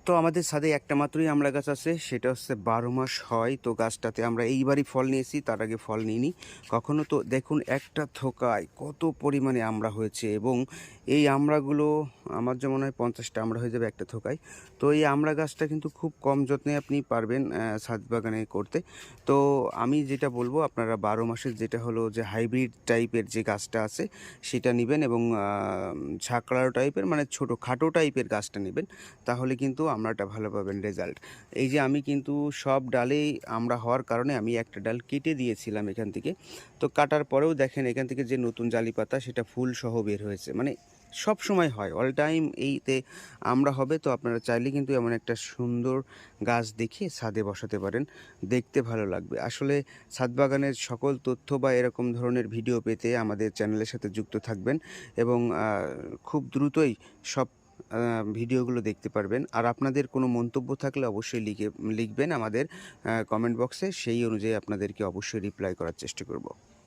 তো আমাদের ছাদে একটা মাত্রই আমড়া গাছ আছে, সেটা হচ্ছে ১২ মাস হয়। তো গাছটাতে আমরা এইবারই ফল নিয়েছি, তার আগে ফল নিইনি কখনো। তো দেখুন একটা থোকায় কত পরিমাণে আমড়া হয়েছে, এবং এই আমড়াগুলো আমার যে মনে হয় ৫০টা আমড়া হয়ে যাবে একটা থোকায়। তো এই আমড়া গাছটা কিন্তু খুব কম যত্নে আপনি পারবেন ছাদ বাগানে করতে। তো আমি যেটা বলবো, আপনারা ১২ মাসের যেটা হলো যে হাইব্রিড টাইপের যে গাছটা আছে সেটা নিবেন, এবং ঝাঁকড়ালো টাইপের মানে ছোটো খাটো টাইপের গাছটা নেবেন, তাহলে কিন্তু আমড়াটা ভালো পাবেন রেজাল্ট। এই যে আমি কিন্তু সব ডালেই আমড়া হওয়ার কারণে আমি একটা ডাল কেটে দিয়েছিলাম এখান থেকে। তো কাটার পরেও দেখেন এখান থেকে যে নতুন জালি পাতা সেটা ফুল সহ বের হয়েছে। মানে সব সময় হয়, অল টাইম এইতে আমড়া হবে। তো আপনারা চাইলে কিন্তু এমন একটা সুন্দর গাছ দেখে ছাদে বসাতে পারেন, দেখতে ভালো লাগবে। আসলে ছাদ বাগানের সকল তথ্য বা এরকম ধরনের ভিডিও পেতে আমাদের চ্যানেলের সাথে যুক্ত থাকবেন, এবং খুব দ্রুতই সব ভিডিওগুলো দেখতে পারবেন। আর আপনাদের কোনো মন্তব্য থাকলে অবশ্যই লিখবেন আমাদের কমেন্ট বক্সে, সেই অনুযায়ী আপনাদেরকে অবশ্যই রিপ্লাই করার চেষ্টা করব।